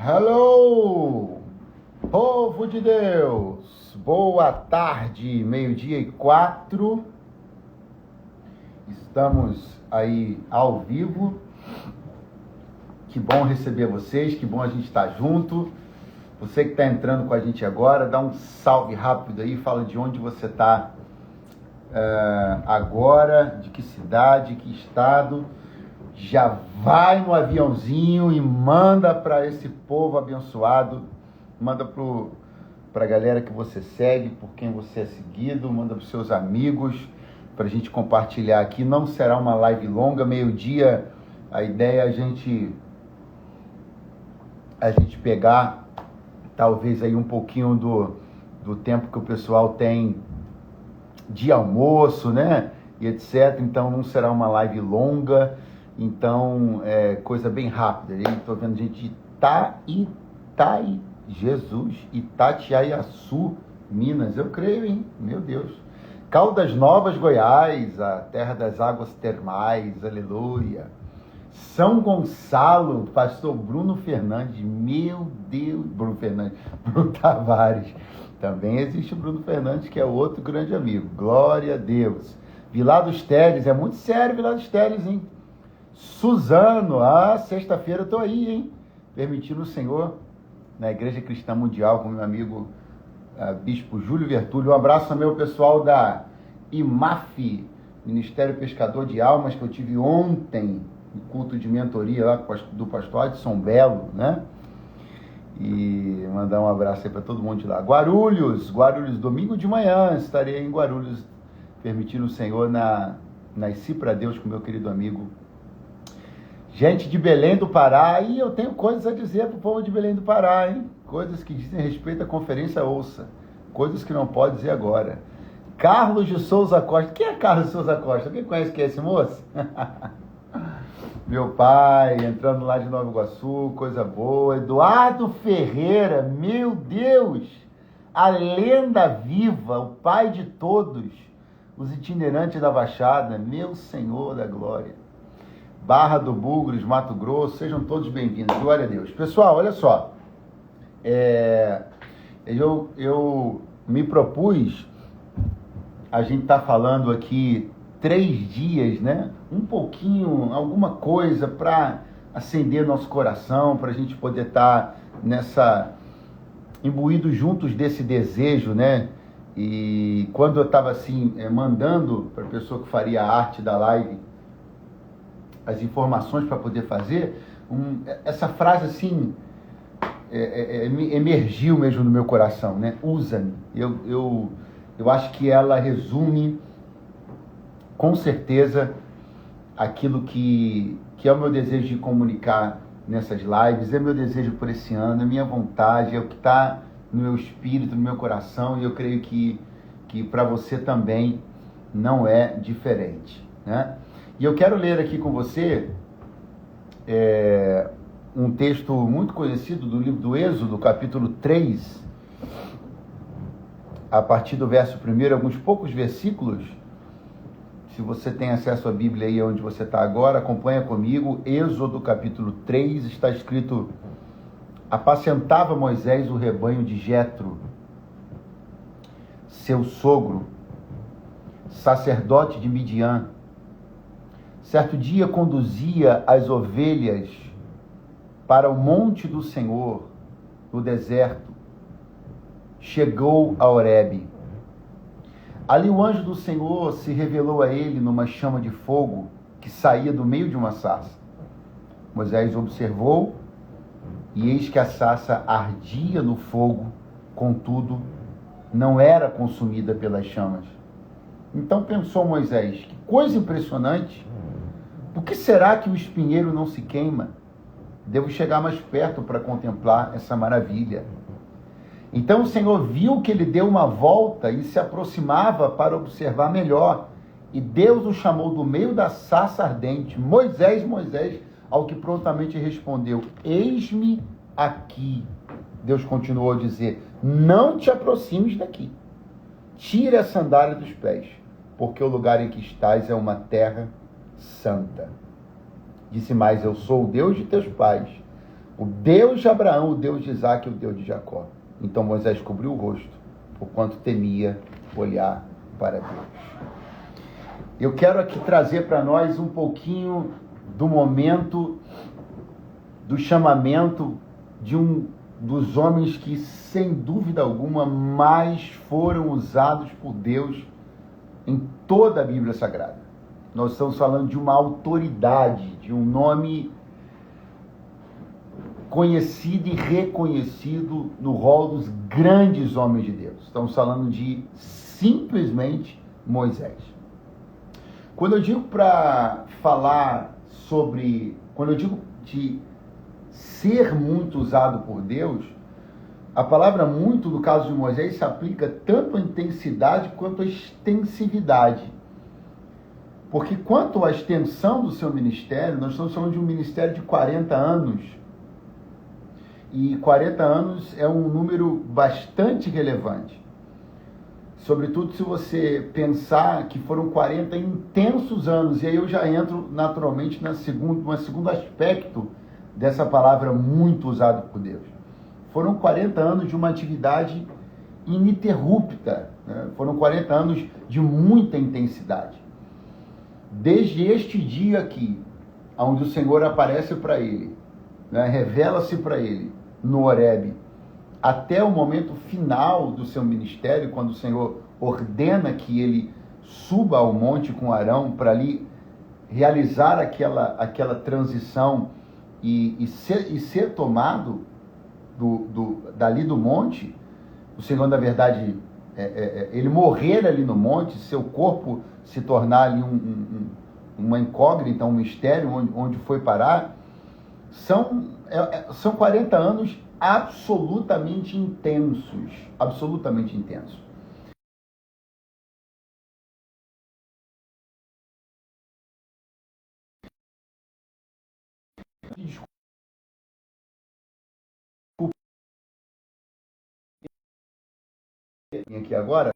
Hello, povo de Deus, boa tarde, 12:04, estamos aí ao vivo, que bom receber vocês, que bom a gente estar junto. Você que está entrando com a gente agora, dá um salve rápido aí, fala de onde você está agora, de que cidade, que estado. Já vai no aviãozinho e manda para esse povo abençoado, manda para a galera que você segue, por quem você é seguido, manda para os seus amigos, para a gente compartilhar aqui. Não será uma live longa, meio-dia, a ideia é a gente pegar talvez aí um pouquinho do tempo que o pessoal tem de almoço, né, e etc. Então não será uma live longa. Então, coisa bem rápida. Estou vendo gente de Itatiaiaçu, Minas. Eu creio, hein? Meu Deus. Caldas Novas, Goiás, a terra das águas termais. Aleluia. São Gonçalo, pastor Bruno Fernandes. Meu Deus. Bruno Tavares. Também existe o Bruno Fernandes, que é outro grande amigo. Glória a Deus. Vilar dos Teles. É muito sério, Vilar dos Teles, hein? Suzano, sexta-feira eu tô aí, hein? Permitindo o Senhor, na Igreja Cristã Mundial, com meu amigo Bispo Júlio Vertúlio. Um abraço também ao pessoal da IMAF, Ministério Pescador de Almas, que eu tive ontem, no culto de mentoria lá do pastor Adson Belo, né? E mandar um abraço aí para todo mundo de lá. Guarulhos, domingo de manhã, estarei em Guarulhos, permitindo o Senhor Nasci para Deus com meu querido amigo. Gente de Belém do Pará, e eu tenho coisas a dizer para o povo de Belém do Pará, hein? Coisas que dizem respeito à conferência ouça, coisas que não pode dizer agora. Carlos de Souza Costa, quem é Carlos de Souza Costa? Alguém conhece quem é esse moço? Meu pai, entrando lá de Nova Iguaçu, coisa boa. Eduardo Ferreira, meu Deus, a lenda viva, o pai de todos, os itinerantes da Baixada, meu Senhor da Glória. Barra do Bugres, Mato Grosso, sejam todos bem-vindos, glória a Deus. Pessoal, olha só, eu me propus, a gente tá falando aqui 3 dias, né? Um pouquinho, alguma coisa para acender nosso coração, para a gente poder estar imbuídos juntos desse desejo, né? E quando eu estava assim, mandando para a pessoa que faria a arte da live, as informações para poder fazer, essa frase assim, emergiu mesmo no meu coração, né? Usa-me. Eu acho que ela resume, com certeza, aquilo que é o meu desejo de comunicar nessas lives, é meu desejo por esse ano, é minha vontade, é o que está no meu espírito, no meu coração, e eu creio que para você também não é diferente, né? E eu quero ler aqui com você um texto muito conhecido do livro do Êxodo, capítulo 3, a partir do verso 1, alguns poucos versículos. Se você tem acesso à Bíblia aí onde você está agora, acompanha comigo. Êxodo, capítulo 3, está escrito: apacentava Moisés o rebanho de Jetro, seu sogro, sacerdote de Midian. Certo dia conduzia as ovelhas para o monte do Senhor, no deserto. Chegou a Horebe. Ali o anjo do Senhor se revelou a ele numa chama de fogo que saía do meio de uma sarça. Moisés observou, e eis que a sarça ardia no fogo, contudo, não era consumida pelas chamas. Então pensou Moisés: que coisa impressionante! Por que será que o espinheiro não se queima? Devo chegar mais perto para contemplar essa maravilha. Então o Senhor viu que ele deu uma volta e se aproximava para observar melhor. E Deus o chamou do meio da sarça ardente: Moisés, Moisés, ao que prontamente respondeu: eis-me aqui. Deus continuou a dizer: não te aproximes daqui. Tira a sandália dos pés, porque o lugar em que estás é uma terra santa. Disse mais: eu sou o Deus de teus pais, O Deus de Abraão, o Deus de Isaac e o Deus de Jacó. Então Moisés cobriu o rosto, porquanto temia olhar para Deus. Eu quero aqui trazer para nós um pouquinho do momento do chamamento de um dos homens que, sem dúvida alguma, mais foram usados por Deus em toda a Bíblia Sagrada. Nós estamos falando de uma autoridade, de um nome conhecido e reconhecido no rol dos grandes homens de Deus. Estamos falando de simplesmente Moisés. Quando eu digo para falar sobre, quando eu digo de ser muito usado por Deus, a palavra muito, no caso de Moisés, se aplica tanto à intensidade quanto à extensividade. Porque quanto à extensão do seu ministério, nós estamos falando de um ministério de 40 anos. E 40 anos é um número bastante relevante. Sobretudo se você pensar que foram 40 intensos anos. E aí eu já entro naturalmente no segundo aspecto dessa palavra muito usada por Deus. Foram 40 anos de uma atividade ininterrupta, né? Foram 40 anos de muita intensidade. Desde este dia aqui, onde o Senhor aparece para ele, né? Revela-se para ele no Horebe, até o momento final do seu ministério, quando o Senhor ordena que ele suba ao monte com Arão para ali realizar aquela transição e ser tomado dali do monte. O Senhor, na verdade, ele morrer ali no monte, seu corpo se tornar ali uma incógnita, um mistério, onde foi parar. São 40 anos absolutamente intensos, absolutamente intensos. Desculpa aqui agora,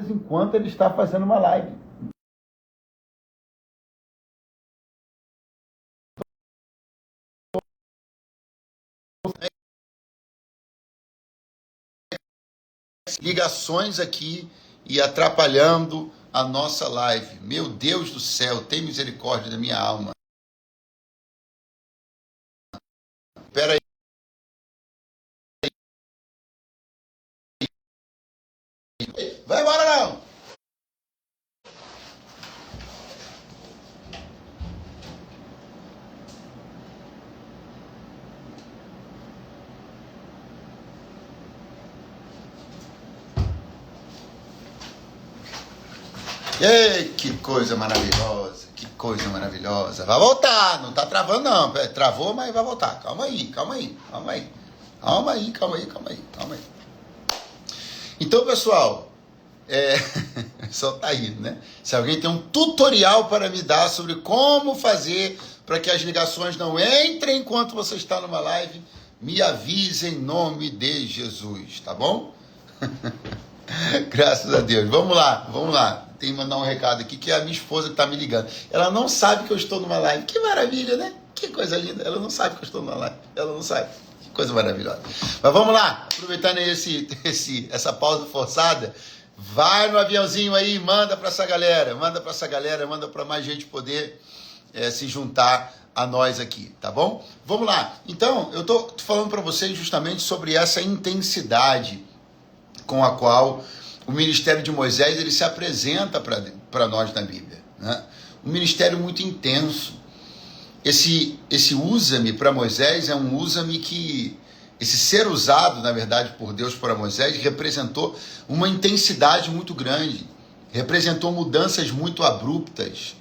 enquanto ele está fazendo uma live. Ligações aqui e atrapalhando a nossa live. Meu Deus do céu, tem misericórdia da minha alma. Espera aí. Vai embora não! Ei, que coisa maravilhosa, que coisa maravilhosa. Vai voltar, não tá travando não. Travou, mas vai voltar. Calma aí. Então, pessoal, só tá aí, né? Se alguém tem um tutorial para me dar sobre como fazer para que as ligações não entrem enquanto você está numa live, me avise em nome de Jesus, tá bom? Graças a Deus. Vamos lá. Tem que mandar um recado aqui, que é a minha esposa que está me ligando. Ela não sabe que eu estou numa live. Que maravilha, né? Que coisa linda. Ela não sabe que eu estou numa live. Ela não sabe. Que coisa maravilhosa. Mas vamos lá. Aproveitando essa pausa forçada, vai no aviãozinho aí, manda para essa galera. Manda para mais gente poder se juntar a nós aqui, tá bom? Vamos lá. Então, eu tô falando para vocês justamente sobre essa intensidade com a qual o ministério de Moisés ele se apresenta para nós na Bíblia, né? Um ministério muito intenso. Esse usa-me para Moisés é um usa-me que, esse ser usado, na verdade, por Deus para Moisés, representou uma intensidade muito grande, representou mudanças muito abruptas.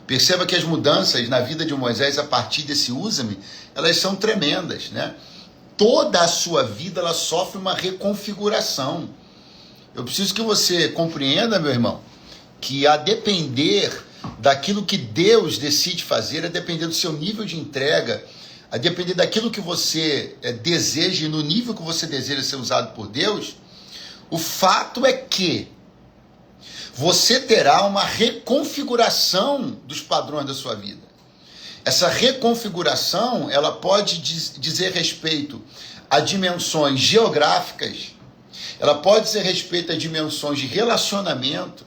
Perceba que as mudanças na vida de Moisés a partir desse usa-me, elas são tremendas, né? Toda a sua vida ela sofre uma reconfiguração. Eu preciso que você compreenda, meu irmão, que a depender daquilo que Deus decide fazer, a depender do seu nível de entrega, a depender daquilo que você deseja e no nível que você deseja ser usado por Deus, o fato é que você terá uma reconfiguração dos padrões da sua vida. Essa reconfiguração, ela pode dizer respeito a dimensões geográficas, ela pode dizer respeito a dimensões de relacionamento.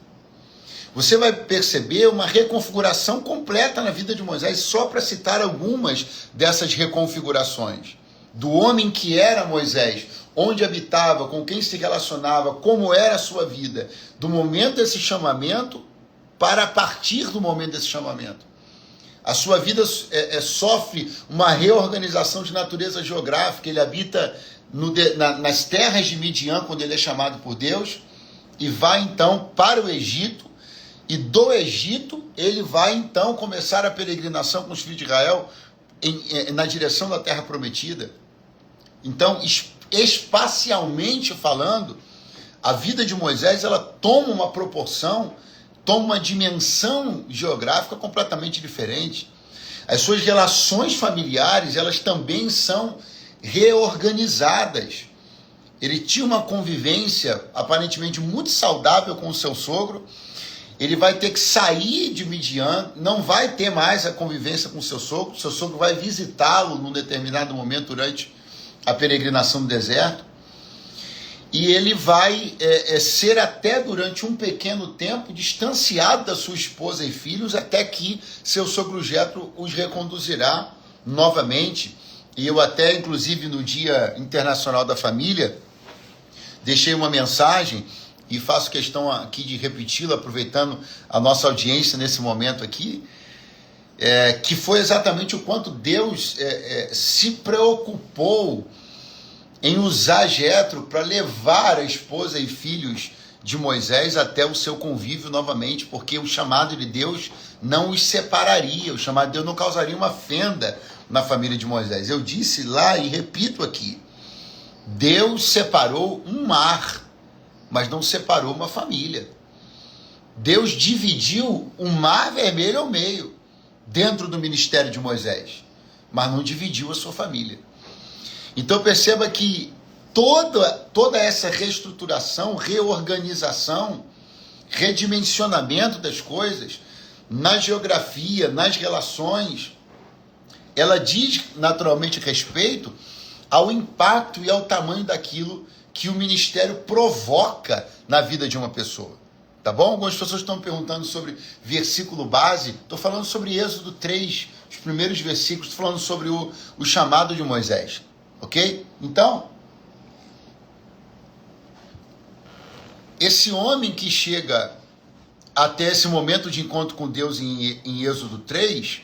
Você vai perceber uma reconfiguração completa na vida de Moisés, só para citar algumas dessas reconfigurações. Do homem que era Moisés, onde habitava, com quem se relacionava, como era a sua vida, do momento desse chamamento para a partir do momento desse chamamento. A sua vida sofre uma reorganização de natureza geográfica. Ele habita nas terras de Midian, quando ele é chamado por Deus, e vai então para o Egito, e do Egito ele vai então começar a peregrinação com os filhos de Israel na direção da terra prometida. Então, espacialmente falando, a vida de Moisés, ela toma uma proporção, toma uma dimensão geográfica completamente diferente. As suas relações familiares, elas também são reorganizadas. Ele tinha uma convivência aparentemente muito saudável com o seu sogro. Ele vai ter que sair de Midian, não vai ter mais a convivência com o seu sogro vai visitá-lo num determinado momento durante a peregrinação no deserto, e ele vai ser até durante um pequeno tempo distanciado da sua esposa e filhos, até que seu sogro Jetro os reconduzirá novamente. E eu até, inclusive, no Dia Internacional da Família, deixei uma mensagem, e faço questão aqui de repeti-la, aproveitando a nossa audiência nesse momento aqui, que foi exatamente o quanto Deus se preocupou em usar Jetro para levar a esposa e filhos de Moisés até o seu convívio novamente, porque o chamado de Deus não os separaria, o chamado de Deus não causaria uma fenda na família de Moisés. Eu disse lá e repito aqui, Deus separou um mar, mas não separou uma família. Deus dividiu o mar vermelho ao meio, dentro do ministério de Moisés, mas não dividiu a sua família. Então perceba que toda essa reestruturação, reorganização, redimensionamento das coisas, na geografia, nas relações, ela diz naturalmente respeito ao impacto e ao tamanho daquilo que o ministério provoca na vida de uma pessoa. Tá bom? Algumas pessoas estão perguntando sobre versículo base. Estou falando sobre Êxodo 3, os primeiros versículos. Estou falando sobre o chamado de Moisés. Ok? Então, esse homem que chega até esse momento de encontro com Deus em Êxodo 3,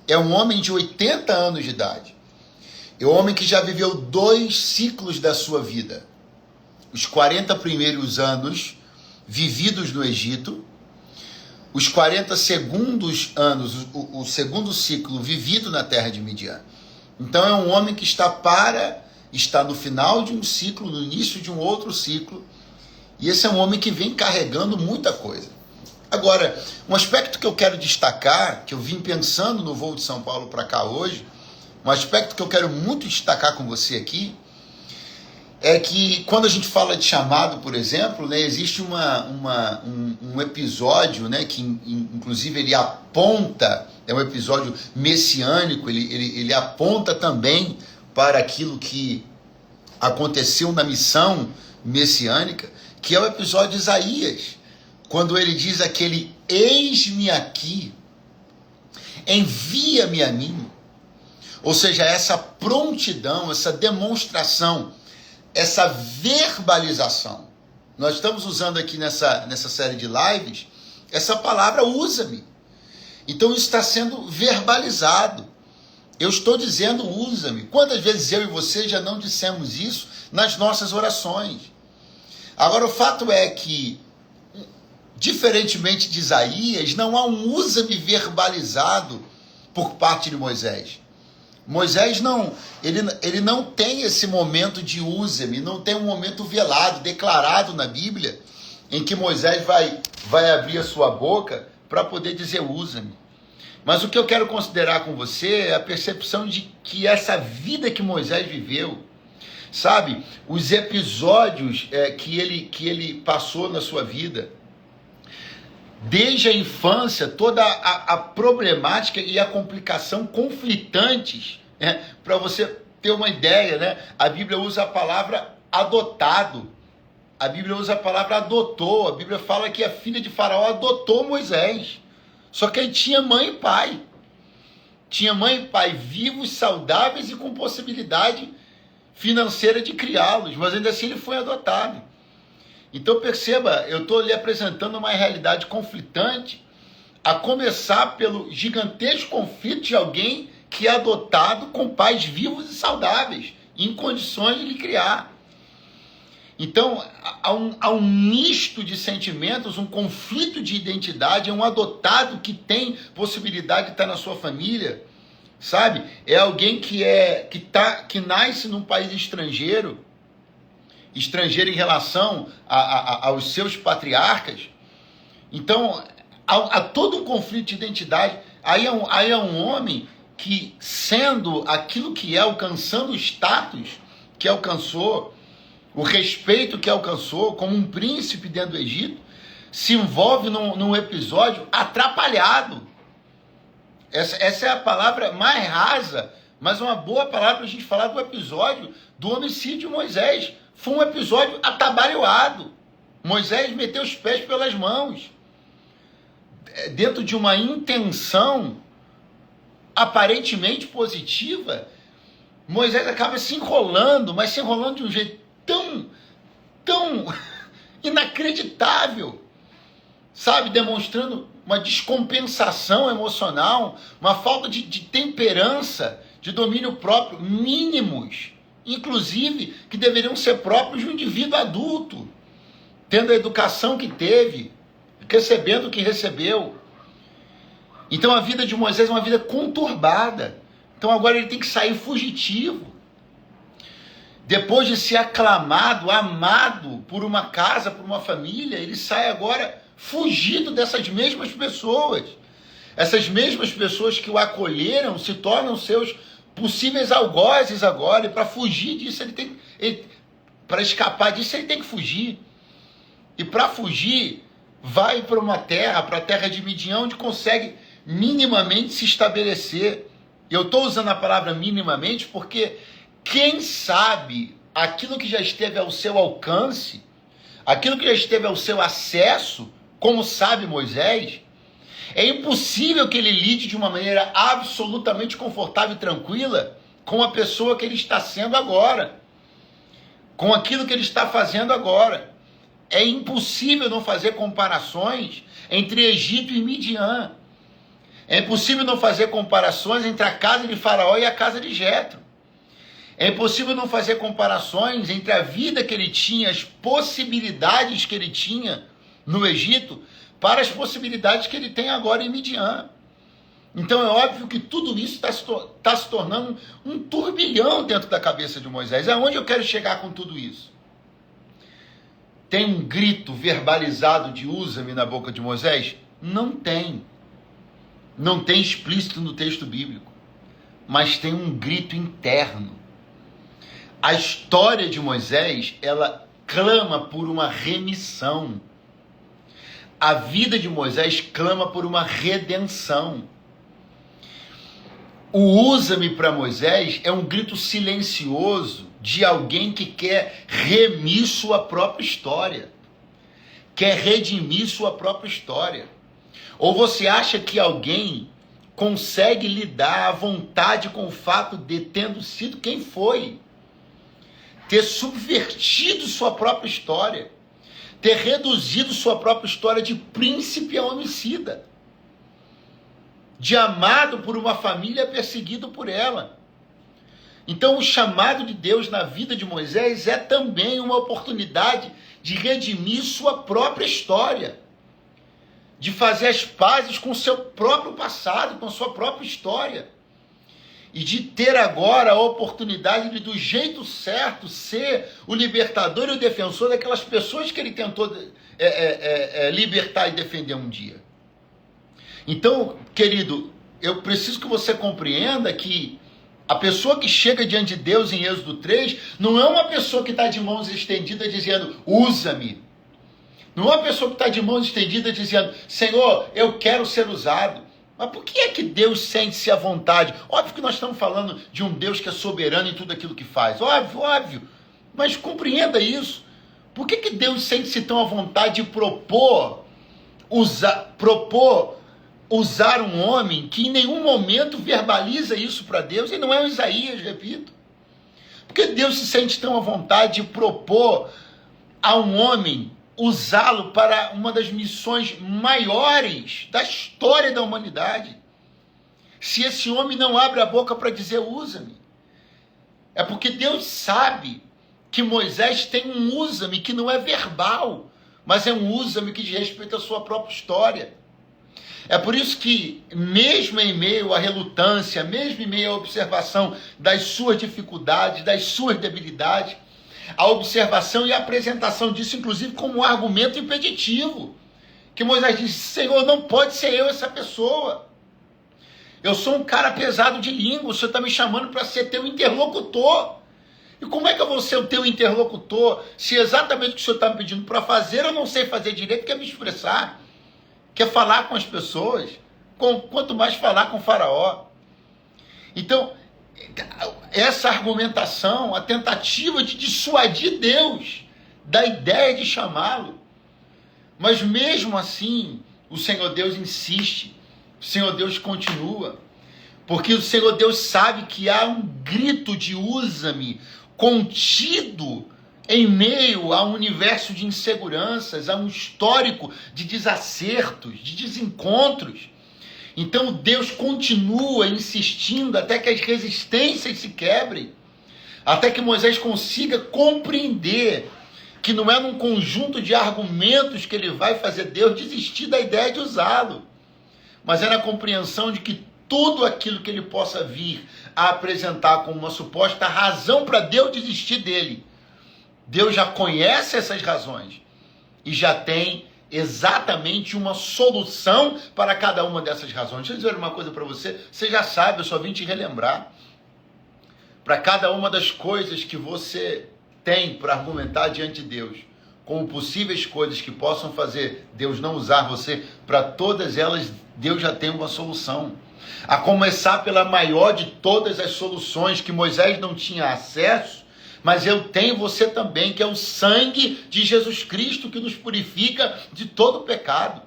é um homem de 80 anos de idade. É um homem que já viveu 2 ciclos da sua vida. Os 40 primeiros anos vividos no Egito, os 40 segundos anos, o segundo ciclo vivido na terra de Midian. Então é um homem que está no final de um ciclo, no início de um outro ciclo, e esse é um homem que vem carregando muita coisa. Agora, um aspecto que eu quero destacar, que eu vim pensando no voo de São Paulo para cá hoje, um aspecto que eu quero muito destacar com você aqui, é que quando a gente fala de chamado, por exemplo, né, existe um episódio, né, que inclusive ele aponta, é um episódio messiânico, ele aponta também para aquilo que aconteceu na missão messiânica, que é o episódio de Isaías, quando ele diz aquele eis-me aqui, envia-me a mim. Ou seja, essa prontidão, essa demonstração, essa verbalização. Nós estamos usando aqui nessa série de lives essa palavra usa-me. Então isso está sendo verbalizado. Eu estou dizendo usa-me. Quantas vezes eu e você já não dissemos isso nas nossas orações? Agora o fato é que, diferentemente de Isaías, não há um usa-me verbalizado por parte de Moisés. Moisés ele não tem esse momento de usa-me, não tem um momento velado, declarado na Bíblia, em que Moisés vai abrir a sua boca para poder dizer usa-me. Mas o que eu quero considerar com você é a percepção de que essa vida que Moisés viveu, sabe, os episódios que ele passou na sua vida, desde a infância, toda a problemática e a complicação conflitantes, né? Para você ter uma ideia, né? A Bíblia usa a palavra adotado, a Bíblia usa a palavra adotou, a Bíblia fala que a filha de Faraó adotou Moisés, só que ele tinha mãe e pai. Tinha mãe e pai vivos, saudáveis e com possibilidade financeira de criá-los, mas ainda assim ele foi adotado. Então perceba, eu estou lhe apresentando uma realidade conflitante, a começar pelo gigantesco conflito de alguém que é adotado com pais vivos e saudáveis, em condições de lhe criar. Então, há um misto de sentimentos, um conflito de identidade, é um adotado que tem possibilidade de estar na sua família, sabe? É alguém que nasce num país estrangeiro em relação aos seus patriarcas. Então, há todo um conflito de identidade. Aí é um homem que, sendo aquilo que é, alcançando o status que alcançou, o respeito que alcançou como um príncipe dentro do Egito, se envolve num episódio atrapalhado. Essa é a palavra mais rasa, mas uma boa palavra para a gente falar do episódio do homicídio de Moisés. Foi um episódio atabalhoado. Moisés meteu os pés pelas mãos, dentro de uma intenção aparentemente positiva. Moisés acaba se enrolando, mas se enrolando de um jeito tão inacreditável, sabe, demonstrando uma descompensação emocional, uma falta de temperança, de domínio próprio, mínimos, inclusive, que deveriam ser próprios de um indivíduo adulto, tendo a educação que teve, recebendo o que recebeu. Então a vida de Moisés é uma vida conturbada. Então agora ele tem que sair fugitivo. Depois de ser aclamado, amado por uma casa, por uma família, ele sai agora fugido dessas mesmas pessoas. Essas mesmas pessoas que o acolheram se tornam seus possíveis algozes agora. E para fugir disso, para escapar disso, ele tem que fugir. E para fugir, vai para uma terra, para a terra de Midian, onde consegue minimamente se estabelecer. Eu estou usando a palavra minimamente porque quem sabe aquilo que já esteve ao seu alcance, aquilo que já esteve ao seu acesso, como sabe Moisés, é impossível que ele lide de uma maneira absolutamente confortável e tranquila com a pessoa que ele está sendo agora, com aquilo que ele está fazendo agora. É impossível não fazer comparações entre Egito e Midian. É impossível não fazer comparações entre a casa de Faraó e a casa de Jetro. É impossível não fazer comparações entre a vida que ele tinha, as possibilidades que ele tinha no Egito, para as possibilidades que ele tem agora em Midian. Então é óbvio que tudo isso está se tornando um turbilhão dentro da cabeça de Moisés. Aonde eu quero chegar com tudo isso? Tem um grito verbalizado de usa-me na boca de Moisés? Não tem. Não tem explícito no texto bíblico. Mas tem um grito interno. A história de Moisés, ela clama por uma remissão. A vida de Moisés clama por uma redenção. O usa-me para Moisés é um grito silencioso de alguém que quer remir sua própria história, quer redimir sua própria história. Ou você acha que alguém consegue lidar à vontade com o fato de, tendo sido quem foi, ter subvertido sua própria história, ter reduzido sua própria história de príncipe a homicida, de amado por uma família perseguido por ela? Então o chamado de Deus na vida de Moisés é também uma oportunidade de redimir sua própria história, de fazer as pazes com o seu próprio passado, com a sua própria história, e de ter agora a oportunidade de, do jeito certo, ser o libertador e o defensor daquelas pessoas que ele tentou libertar e defender um dia. Então, querido, eu preciso que você compreenda que a pessoa que chega diante de Deus em Êxodo 3 não é uma pessoa que está de mãos estendidas dizendo, usa-me. Não é uma pessoa que está de mãos estendidas dizendo, Senhor, eu quero ser usado. Mas por que é que Deus sente-se à vontade? Óbvio que nós estamos falando de um Deus que é soberano em tudo aquilo que faz. Óbvio, óbvio. Mas compreenda isso. Por que Deus sente-se tão à vontade de propor usar um homem que em nenhum momento verbaliza isso para Deus? E não é o Isaías, repito. Por que Deus se sente tão à vontade de propor a um homem usá-lo para uma das missões maiores da história da humanidade? Se esse homem não abre a boca para dizer usa-me, é porque Deus sabe que Moisés tem um usa-me que não é verbal, mas é um usa-me que diz respeito à sua própria história. É por isso que, mesmo em meio à relutância, mesmo em meio à observação das suas dificuldades, das suas debilidades, a observação e a apresentação disso, inclusive, como um argumento impeditivo, que Moisés disse, Senhor, não pode ser eu essa pessoa. Eu sou um cara pesado de língua, o Senhor está me chamando para ser teu interlocutor. E como é que eu vou ser o teu interlocutor, se exatamente o que o Senhor está me pedindo para fazer, eu não sei fazer direito, quer me expressar, quer falar com as pessoas, quanto mais falar com o faraó. Então, essa argumentação, a tentativa de dissuadir Deus da ideia de chamá-lo. Mas mesmo assim, o Senhor Deus insiste, o Senhor Deus continua, porque o Senhor Deus sabe que há um grito de usa-me contido em meio a um universo de inseguranças, a um histórico de desacertos, de desencontros. Então Deus continua insistindo até que as resistências se quebrem, até que Moisés consiga compreender que não é num conjunto de argumentos que ele vai fazer Deus desistir da ideia de usá-lo, mas é na compreensão de que tudo aquilo que ele possa vir a apresentar como uma suposta razão para Deus desistir dele, Deus já conhece essas razões e já tem exatamente uma solução para cada uma dessas razões. Deixa eu dizer uma coisa para você, você já sabe, eu só vim te relembrar. Para cada uma das coisas que você tem para argumentar diante de Deus, como possíveis coisas que possam fazer Deus não usar você, para todas elas Deus já tem uma solução. A começar pela maior de todas as soluções que Moisés não tinha acesso, mas eu tenho você também, que é o sangue de Jesus Cristo que nos purifica de todo pecado.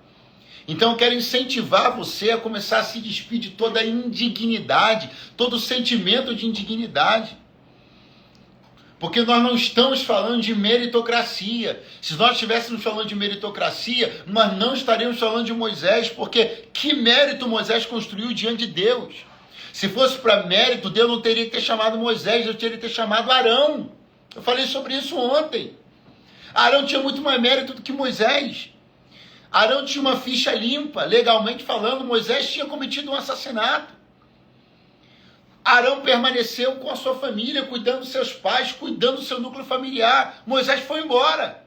Então eu quero incentivar você a começar a se despir de toda a indignidade, todo o sentimento de indignidade. Porque nós não estamos falando de meritocracia. Se nós estivéssemos falando de meritocracia, nós não estaríamos falando de Moisés, porque que mérito Moisés construiu diante de Deus? Se fosse para mérito, Deus não teria que ter chamado Moisés, Deus teria que ter chamado Arão. Eu falei sobre isso ontem. Arão tinha muito mais mérito do que Moisés. Arão tinha uma ficha limpa, legalmente falando, Moisés tinha cometido um assassinato. Arão permaneceu com a sua família, cuidando dos seus pais, cuidando do seu núcleo familiar. Moisés foi embora.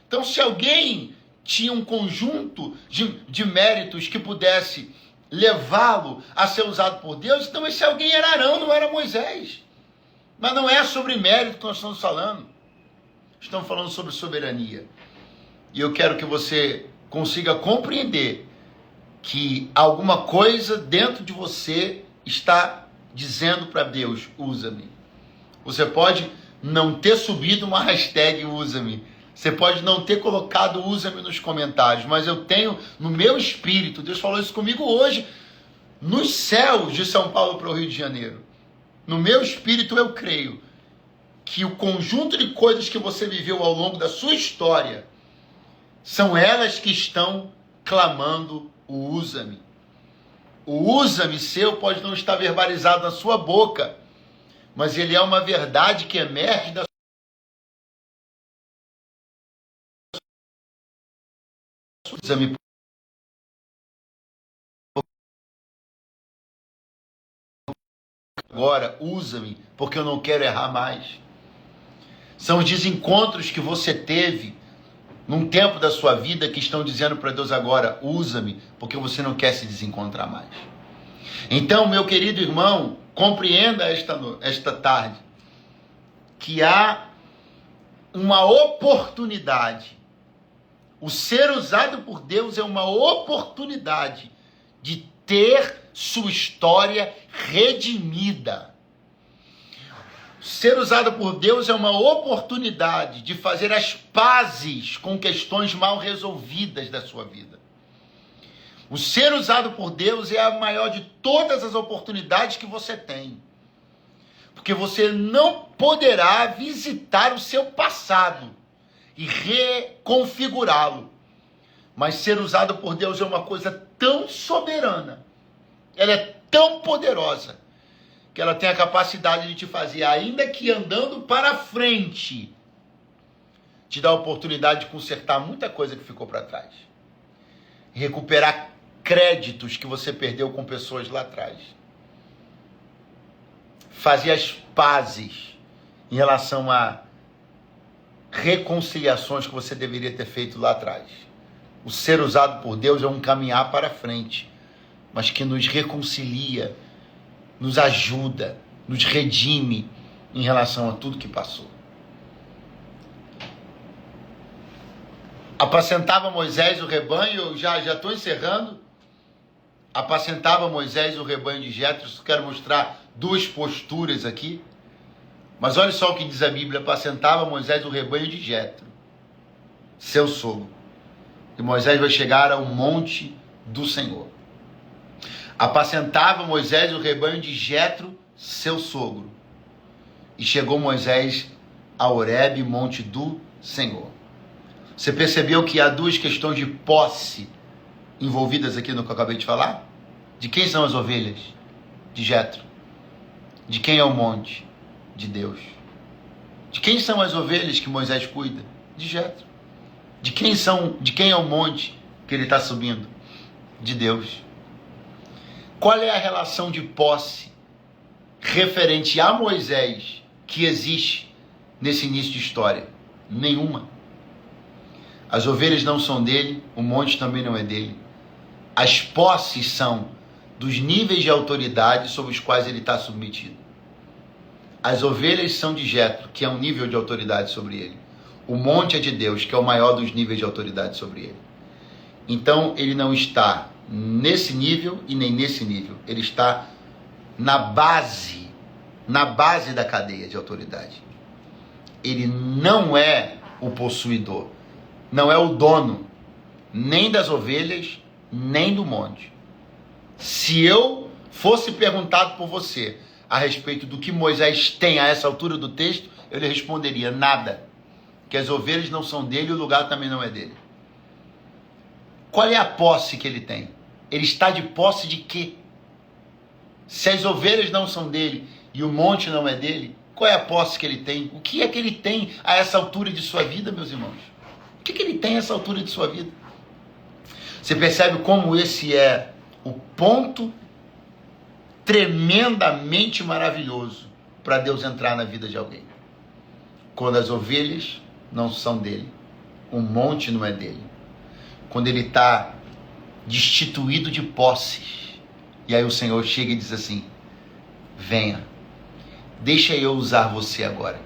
Então, se alguém tinha um conjunto de méritos que pudesse levá-lo a ser usado por Deus, então esse alguém era Arão, não era Moisés. Mas não é sobre mérito que nós estamos falando. Estamos falando sobre soberania. E eu quero que você consiga compreender que alguma coisa dentro de você está dizendo para Deus, usa-me. Você pode não ter subido uma hashtag usa-me. Você pode não ter colocado usa-me nos comentários, mas eu tenho no meu espírito, Deus falou isso comigo hoje, nos céus de São Paulo para o Rio de Janeiro. No meu espírito eu creio que o conjunto de coisas que você viveu ao longo da sua história são elas que estão clamando o usa-me. O usa-me seu pode não estar verbalizado na sua boca, mas ele é uma verdade que emerge da sua usa-me. Agora, usa-me, porque eu não quero errar mais. São os desencontros que você teve num tempo da sua vida que estão dizendo para Deus agora, usa-me, porque você não quer se desencontrar mais. Então, meu querido irmão, compreenda esta tarde que há uma oportunidade O ser usado por Deus é uma oportunidade de ter sua história redimida. Ser usado por Deus é uma oportunidade de fazer as pazes com questões mal resolvidas da sua vida. O ser usado por Deus é a maior de todas as oportunidades que você tem. Porque você não poderá visitar o seu passado e reconfigurá-lo. Mas ser usado por Deus é uma coisa tão soberana, ela é tão poderosa, que ela tem a capacidade de te fazer, ainda que andando para frente, te dar a oportunidade de consertar muita coisa que ficou para trás. Recuperar créditos que você perdeu com pessoas lá atrás. Fazer as pazes em relação a reconciliações que você deveria ter feito lá atrás. O ser usado por Deus é um caminhar para frente, mas que nos reconcilia, nos ajuda, nos redime em relação a tudo que passou. Apacentava Moisés o rebanho, eu já estou encerrando. Apacentava Moisés o rebanho de Jetro. Quero mostrar duas posturas aqui. Mas olha só o que diz a Bíblia. Apacentava Moisés o rebanho de Jetro, seu sogro. E Moisés vai chegar ao monte do Senhor. Apacentava Moisés o rebanho de Jetro, seu sogro. E chegou Moisés a Horebe, monte do Senhor. Você percebeu que há duas questões de posse envolvidas aqui no que eu acabei de falar? De quem são as ovelhas? De Jetro. De quem é o monte? De Deus. De quem são as ovelhas que Moisés cuida? De Jetro. De quem é o monte que ele está subindo? De Deus. Qual é a relação de posse referente a Moisés que existe nesse início de história? Nenhuma. As ovelhas não são dele, o monte também não é dele. As posses são dos níveis de autoridade sobre os quais ele está submetido. As ovelhas são de Jetro, que é um nível de autoridade sobre ele. O monte é de Deus, que é o maior dos níveis de autoridade sobre ele. Então, ele não está nesse nível e nem nesse nível. Ele está na base da cadeia de autoridade. Ele não é o possuidor, não é o dono, nem das ovelhas, nem do monte. Se eu fosse perguntado por você a respeito do que Moisés tem a essa altura do texto, eu lhe responderia nada. Que as ovelhas não são dele e o lugar também não é dele. Qual é a posse que ele tem? Ele está de posse de quê? Se as ovelhas não são dele e o monte não é dele, qual é a posse que ele tem? O que é que ele tem a essa altura de sua vida, meus irmãos? O que ele tem a essa altura de sua vida? Você percebe como esse é o ponto tremendamente maravilhoso para Deus entrar na vida de alguém. Quando as ovelhas não são dele, o monte não é dele. Quando ele está destituído de posses. E aí o Senhor chega e diz assim: venha, deixa eu usar você agora.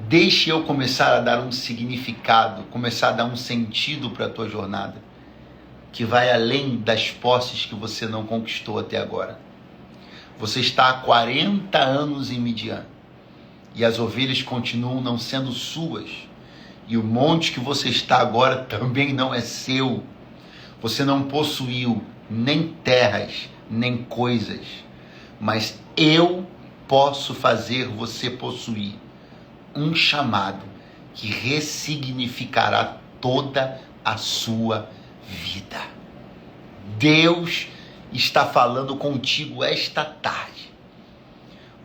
Deixe eu começar a dar um significado, começar a dar um sentido para a tua jornada, que vai além das posses que você não conquistou até agora. Você está há 40 anos em Midian, e as ovelhas continuam não sendo suas, e o monte que você está agora também não é seu. Você não possuiu nem terras, nem coisas, mas eu posso fazer você possuir um chamado que ressignificará toda a sua vida. Deus está falando contigo esta tarde.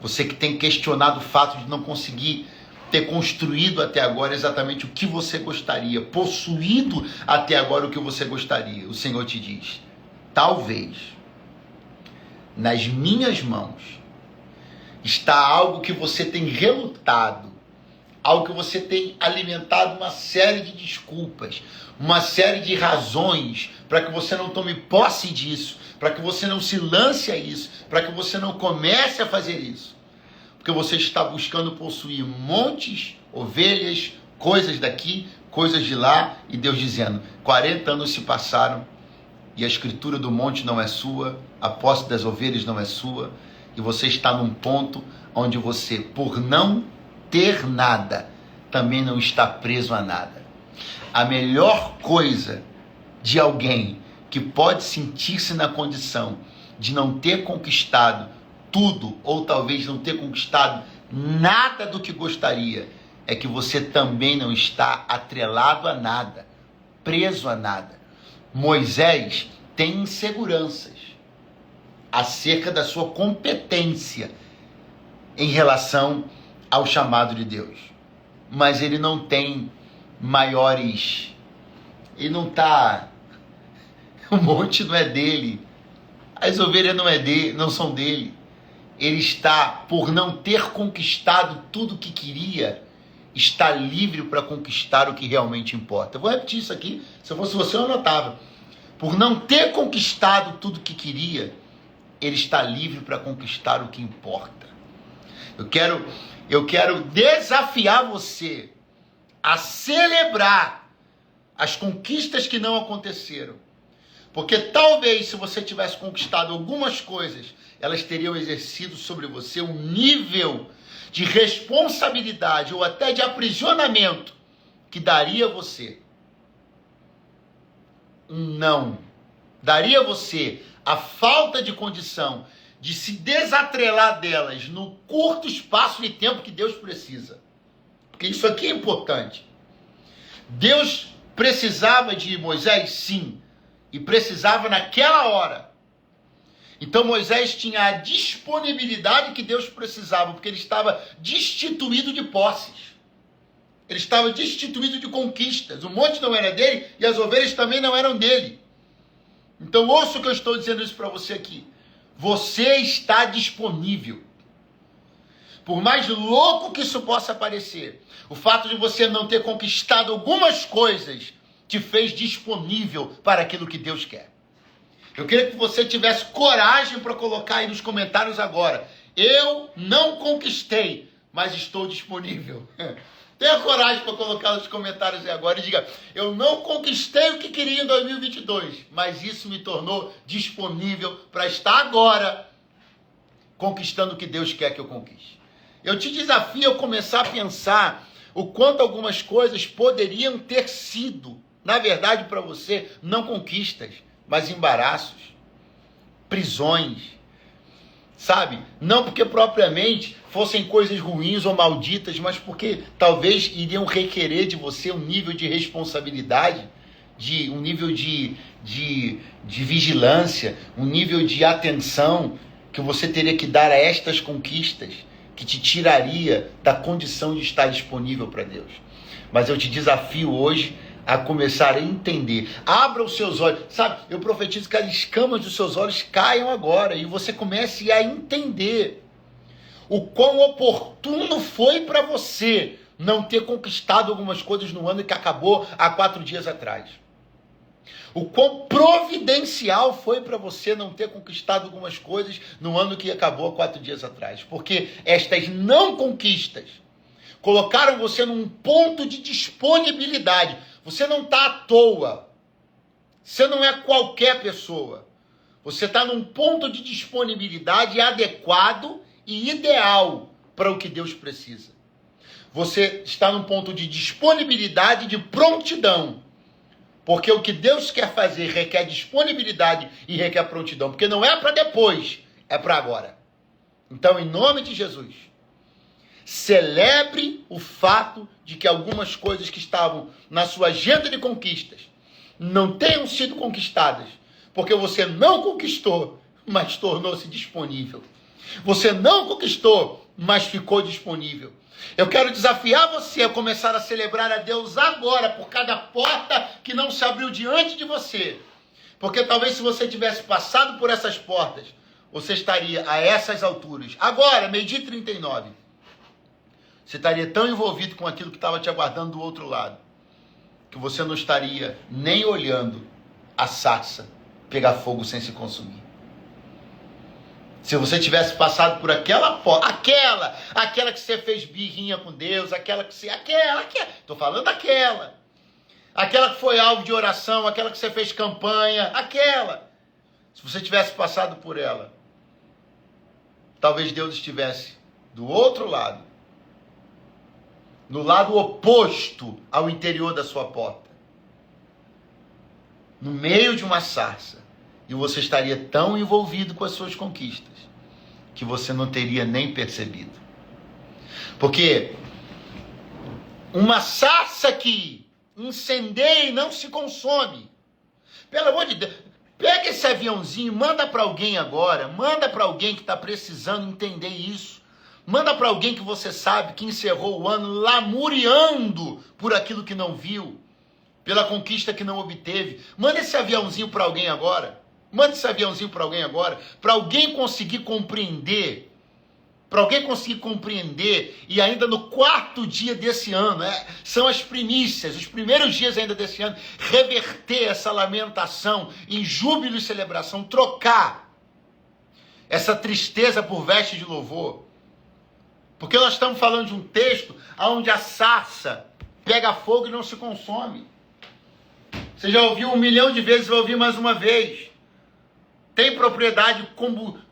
Você que tem questionado o fato de não conseguir ter construído até agora exatamente o que você gostaria, possuído até agora o que você gostaria, o Senhor te diz: talvez nas minhas mãos está algo que você tem relutado, algo que você tem alimentado uma série de desculpas, uma série de razões para que você não tome posse disso, para que você não se lance a isso, para que você não comece a fazer isso. Porque você está buscando possuir montes, ovelhas, coisas daqui, coisas de lá, e Deus dizendo, 40 anos se passaram, e a escritura do monte não é sua, a posse das ovelhas não é sua, e você está num ponto onde você, por não ter nada, também não está preso a nada. A melhor coisa de alguém que pode sentir-se na condição de não ter conquistado tudo, ou talvez não ter conquistado nada do que gostaria, é que você também não está atrelado a nada, preso a nada. Moisés tem inseguranças acerca da sua competência em relação ao chamado de Deus, mas ele não tem maiores, ele não está, o monte não é dele, as ovelhas não são dele, ele está, por não ter conquistado tudo o que queria, está livre para conquistar o que realmente importa. Eu vou repetir isso aqui, se eu fosse você eu anotava. Por não ter conquistado tudo o que queria, ele está livre para conquistar o que importa. Eu quero desafiar você a celebrar as conquistas que não aconteceram. Porque talvez se você tivesse conquistado algumas coisas, elas teriam exercido sobre você um nível de responsabilidade ou até de aprisionamento que daria a você um não. Daria a você a falta de condição de se desatrelar delas no curto espaço de tempo que Deus precisa. Porque isso aqui é importante. Deus precisava de Moisés? Sim. E precisava naquela hora. Então Moisés tinha a disponibilidade que Deus precisava, porque ele estava destituído de posses. Ele estava destituído de conquistas. O monte não era dele e as ovelhas também não eram dele. Então ouça o que eu estou dizendo isso para você aqui. Você está disponível. Por mais louco que isso possa parecer, o fato de você não ter conquistado algumas coisas te fez disponível para aquilo que Deus quer. Eu queria que você tivesse coragem para colocar aí nos comentários agora. Eu não conquistei, mas estou disponível. Tenha coragem para colocar nos comentários aí agora e diga, eu não conquistei o que queria em 2022, mas isso me tornou disponível para estar agora conquistando o que Deus quer que eu conquiste. Eu te desafio a começar a pensar o quanto algumas coisas poderiam ter sido, na verdade, para você, não conquistas, mas embaraços, prisões, sabe? Não porque propriamente fossem coisas ruins ou malditas, mas porque talvez iriam requerer de você um nível de responsabilidade, um nível de vigilância, um nível de atenção que você teria que dar a estas conquistas, que te tiraria da condição de estar disponível para Deus. Mas eu te desafio hoje a começar a entender. Abra os seus olhos. Sabe, eu profetizo que as escamas dos seus olhos caiam agora e você comece a entender o quão oportuno foi para você não ter conquistado algumas coisas no ano que acabou há 4 dias atrás. O quão providencial foi para você não ter conquistado algumas coisas no ano que acabou há 4 dias atrás. Porque estas não conquistas colocaram você num ponto de disponibilidade. Você não está à toa. Você não é qualquer pessoa. Você está num ponto de disponibilidade adequado e ideal para o que Deus precisa. Você está num ponto de disponibilidade e de prontidão. Porque o que Deus quer fazer requer disponibilidade e requer prontidão. Porque não é para depois, é para agora. Então, em nome de Jesus, celebre o fato de que algumas coisas que estavam na sua agenda de conquistas não tenham sido conquistadas. Porque você não conquistou, mas tornou-se disponível. Você não conquistou, mas ficou disponível. Eu quero desafiar você a começar a celebrar a Deus agora por cada porta que não se abriu diante de você. Porque talvez se você tivesse passado por essas portas, você estaria a essas alturas. Agora, 12h39. Você estaria tão envolvido com aquilo que estava te aguardando do outro lado, que você não estaria nem olhando a sarça pegar fogo sem se consumir. Se você tivesse passado por aquela porta, aquela que você fez birrinha com Deus, aquela, estou falando daquela, aquela que foi alvo de oração, aquela que você fez campanha, aquela. Se você tivesse passado por ela, talvez Deus estivesse do outro lado, no lado oposto ao interior da sua porta, no meio de uma sarça, e você estaria tão envolvido com as suas conquistas que você não teria nem percebido. Porque uma sarça que incendeia e não se consome, pelo amor de Deus, pega esse aviãozinho, manda para alguém agora, manda para alguém que está precisando entender isso, manda para alguém que você sabe que encerrou o ano lamuriando por aquilo que não viu, pela conquista que não obteve. Manda esse aviãozinho para alguém agora. Manda esse aviãozinho para alguém agora, para alguém conseguir compreender, e ainda no 4º dia desse ano, são as primícias, os primeiros dias ainda desse ano, reverter essa lamentação em júbilo e celebração, trocar essa tristeza por veste de louvor. Porque nós estamos falando de um texto onde a sarça pega fogo e não se consome. Você já ouviu 1 milhão de vezes, vai ouvir mais uma vez. Tem propriedade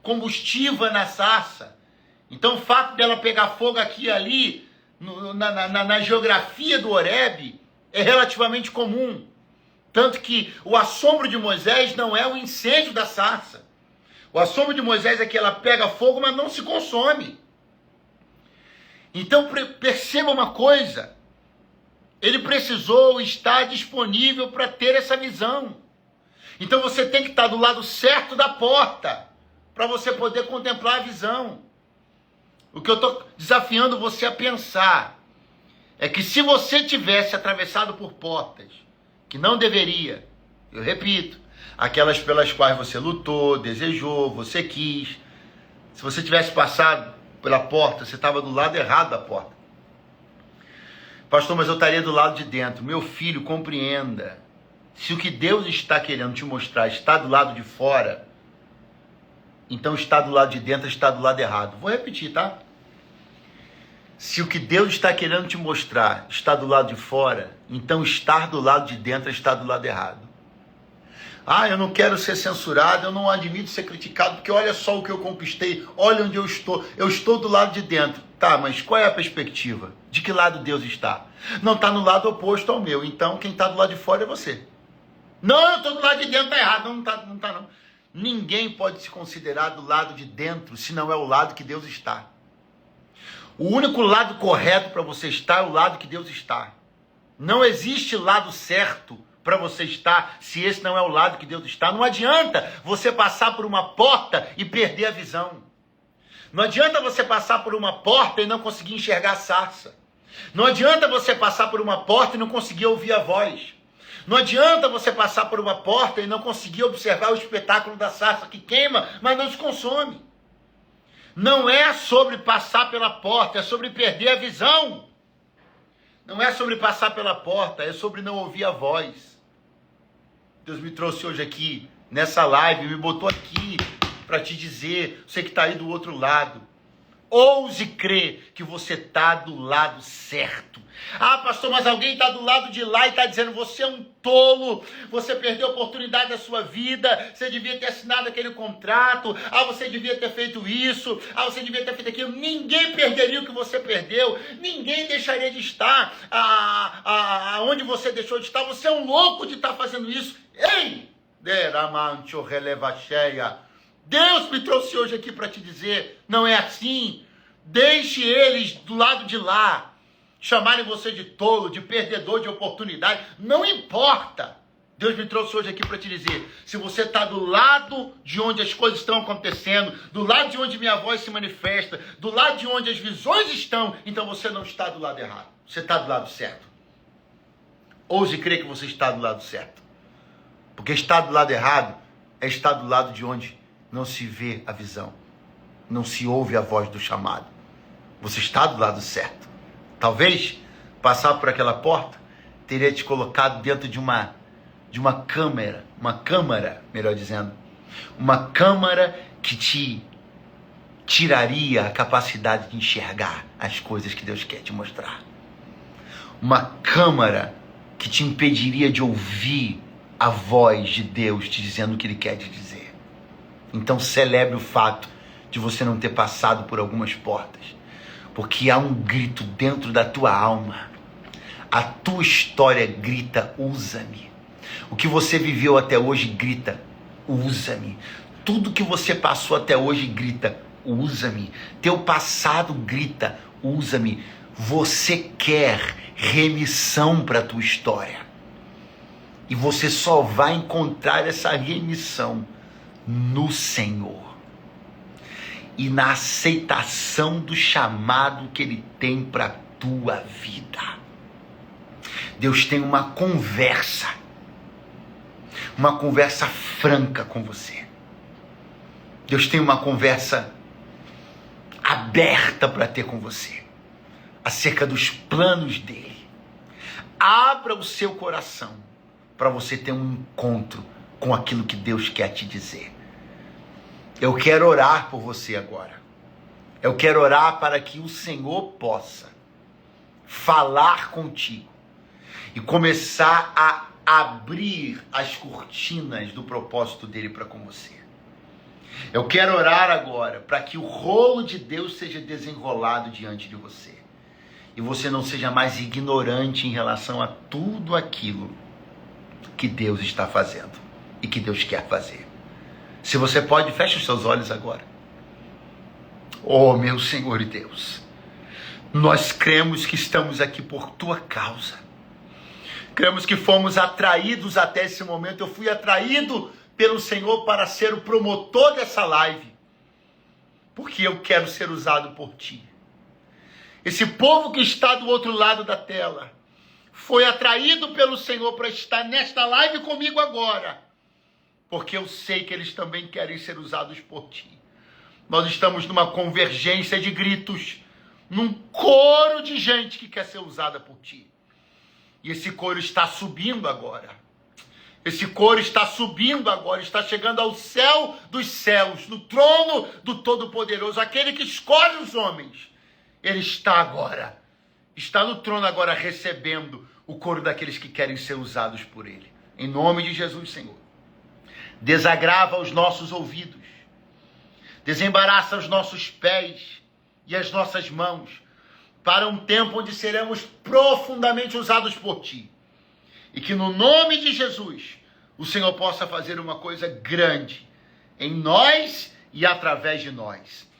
combustiva na sarça. Então o fato dela pegar fogo aqui e ali, na geografia do Horebe, é relativamente comum. Tanto que o assombro de Moisés não é o incêndio da sarça. O assombro de Moisés é que ela pega fogo, mas não se consome. Então perceba uma coisa. Ele precisou estar disponível para ter essa visão. Então você tem que estar do lado certo da porta para você poder contemplar a visão. O que eu estou desafiando você a pensar é que se você tivesse atravessado por portas que não deveria, eu repito, aquelas pelas quais você lutou, desejou, você quis, se você tivesse passado pela porta, você estava do lado errado da porta. Pastor, mas eu estaria do lado de dentro. Meu filho, compreenda. Se o que Deus está querendo te mostrar está do lado de fora, então está do lado de dentro, está do lado errado. Vou repetir, tá? Se o que Deus está querendo te mostrar está do lado de fora, então estar do lado de dentro está do lado errado. Ah, eu não quero ser censurado, eu não admito ser criticado, porque olha só o que eu conquistei, olha onde eu estou do lado de dentro. Tá, mas qual é a perspectiva? De que lado Deus está? Não está no lado oposto ao meu, então quem está do lado de fora é você. Não, eu estou do lado de dentro, está errado, não está não. Ninguém pode se considerar do lado de dentro, se não é o lado que Deus está. O único lado correto para você estar é o lado que Deus está. Não existe lado certo para você estar, se esse não é o lado que Deus está. Não adianta você passar por uma porta e perder a visão. Não adianta você passar por uma porta e não conseguir enxergar a sarça. Não adianta você passar por uma porta e não conseguir ouvir a voz. Não adianta você passar por uma porta e não conseguir observar o espetáculo da sarça que queima, mas não se consome. Não é sobre passar pela porta, é sobre perder a visão. Não é sobre passar pela porta, é sobre não ouvir a voz. Deus me trouxe hoje aqui, nessa live, me botou aqui para te dizer, você que está aí do outro lado, ouse crer que você está do lado certo. Ah, pastor, mas alguém está do lado de lá e está dizendo, você é um tolo, você perdeu a oportunidade da sua vida, você devia ter assinado aquele contrato, ah, você devia ter feito isso, ah, você devia ter feito aquilo. Ninguém perderia o que você perdeu, ninguém deixaria de estar onde você deixou de estar. Você é um louco de estar fazendo isso. Ei, deramancho releva cheia. Deus me trouxe hoje aqui para te dizer, não é assim. Deixe eles do lado de lá chamarem você de tolo, de perdedor de oportunidade, não importa. Deus me trouxe hoje aqui para te dizer, se você está do lado de onde as coisas estão acontecendo, do lado de onde minha voz se manifesta, do lado de onde as visões estão, então você não está do lado errado, você está do lado certo. Ouse crer que você está do lado certo, porque estar do lado errado é estar do lado de onde não se vê a visão, não se ouve a voz do chamado. Você está do lado certo. Talvez passar por aquela porta teria te colocado dentro de uma câmara, melhor dizendo, uma câmara que te tiraria a capacidade de enxergar as coisas que Deus quer te mostrar. Uma câmara que te impediria de ouvir a voz de Deus te dizendo o que Ele quer te dizer. Então celebre o fato de você não ter passado por algumas portas, porque há um grito dentro da tua alma. A tua história grita, usa-me. O que você viveu até hoje grita, usa-me. Tudo que você passou até hoje grita, usa-me. Teu passado grita, usa-me. Você quer remissão para a tua história. E você só vai encontrar essa remissão no Senhor. E na aceitação do chamado que Ele tem para a tua vida. Deus tem uma conversa franca com você. Deus tem uma conversa aberta para ter com você, acerca dos planos dele. Abra o seu coração para você ter um encontro com aquilo que Deus quer te dizer. Eu quero orar por você agora. Eu quero orar para que o Senhor possa falar contigo e começar a abrir as cortinas do propósito dele para com você. Eu quero orar agora para que o rolo de Deus seja desenrolado diante de você. E você não seja mais ignorante em relação a tudo aquilo que Deus está fazendo e que Deus quer fazer. Se você pode, feche os seus olhos agora. Oh, meu Senhor e Deus, nós cremos que estamos aqui por tua causa. Cremos que fomos atraídos até esse momento. Eu fui atraído pelo Senhor para ser o promotor dessa live, porque eu quero ser usado por ti. Esse povo que está do outro lado da tela foi atraído pelo Senhor para estar nesta live comigo agora, porque eu sei que eles também querem ser usados por ti. Nós estamos numa convergência de gritos, num coro de gente que quer ser usada por ti. E esse coro está subindo agora. Esse coro está subindo agora, está chegando ao céu dos céus, no trono do Todo-Poderoso, aquele que escolhe os homens. Ele está no trono agora, recebendo o coro daqueles que querem ser usados por ele. Em nome de Jesus, Senhor. Desagrava os nossos ouvidos, desembaraça os nossos pés e as nossas mãos, para um tempo onde seremos profundamente usados por ti. E que no nome de Jesus, o Senhor possa fazer uma coisa grande em nós e através de nós.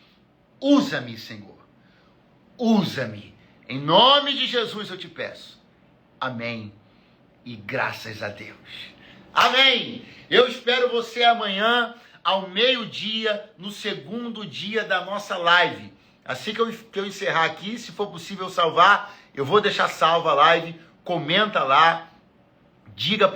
Usa-me, Senhor. Usa-me. Em nome de Jesus eu te peço. Amém. E graças a Deus. Amém. Eu espero você amanhã, ao meio-dia, no segundo dia da nossa live. Assim que eu encerrar aqui, se for possível salvar, eu vou deixar salva a live. Comenta lá. Diga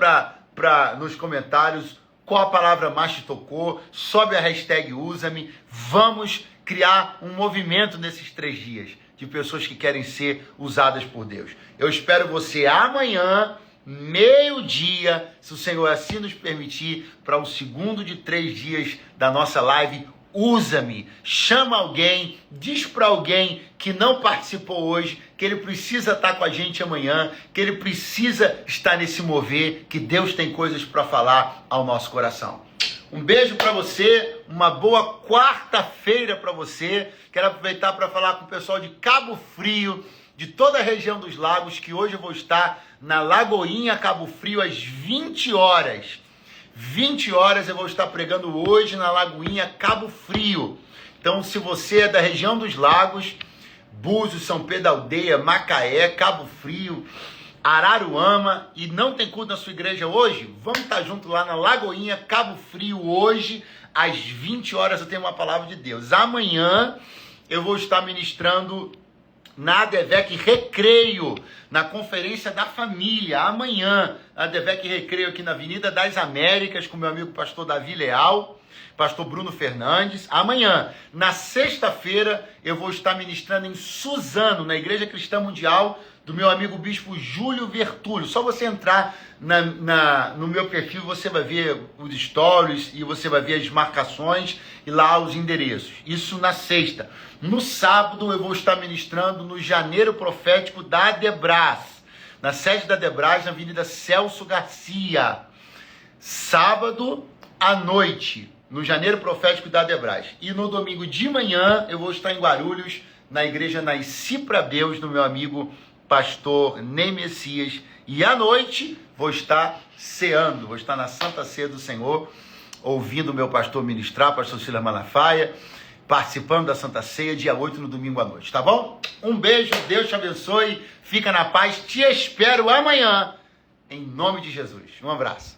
nos comentários qual a palavra mais te tocou. Sobe a hashtag usa-me. Vamos criar um movimento nesses 3 dias de pessoas que querem ser usadas por Deus. Eu espero você amanhã, meio-dia, se o Senhor assim nos permitir, para o segundo de 3 dias da nossa live. Usa-me, chama alguém, diz para alguém que não participou hoje, que ele precisa estar com a gente amanhã, que ele precisa estar nesse mover, que Deus tem coisas para falar ao nosso coração. Um beijo para você, uma boa quarta-feira para você. Quero aproveitar para falar com o pessoal de Cabo Frio, de toda a região dos lagos, que hoje eu vou estar na Lagoinha Cabo Frio às 20 horas. 20 horas eu vou estar pregando hoje na Lagoinha Cabo Frio. Então, se você é da região dos lagos, Búzios, São Pedro da Aldeia, Macaé, Cabo Frio, Araruama, e não tem culto na sua igreja hoje, vamos estar junto lá na Lagoinha Cabo Frio hoje, às 20 horas eu tenho uma palavra de Deus. Amanhã eu vou estar ministrando na ADVEC Recreio, na Conferência da Família, amanhã, na ADVEC Recreio aqui na Avenida das Américas, com meu amigo pastor Davi Leal, pastor Bruno Fernandes. Amanhã, na sexta-feira, eu vou estar ministrando em Suzano, na Igreja Cristã Mundial, do meu amigo bispo Júlio Vertúlio. Só você entrar no meu perfil, você vai ver os stories e você vai ver as marcações e lá os endereços. Isso na sexta. No sábado eu vou estar ministrando no Janeiro Profético da Adebras. na sede da Debras, na Avenida Celso Garcia. Sábado à noite, no Janeiro Profético da Debras. E no domingo de manhã, eu vou estar em Guarulhos, na igreja Nasci para Deus, do meu amigo pastor Ney Messias. E à noite, vou estar ceando, vou estar na Santa Ceia do Senhor, ouvindo o meu pastor ministrar, pastor Silas Malafaia, participando da Santa Ceia, dia 8, no domingo à noite, tá bom? Um beijo, Deus te abençoe, fica na paz, te espero amanhã, em nome de Jesus. Um abraço.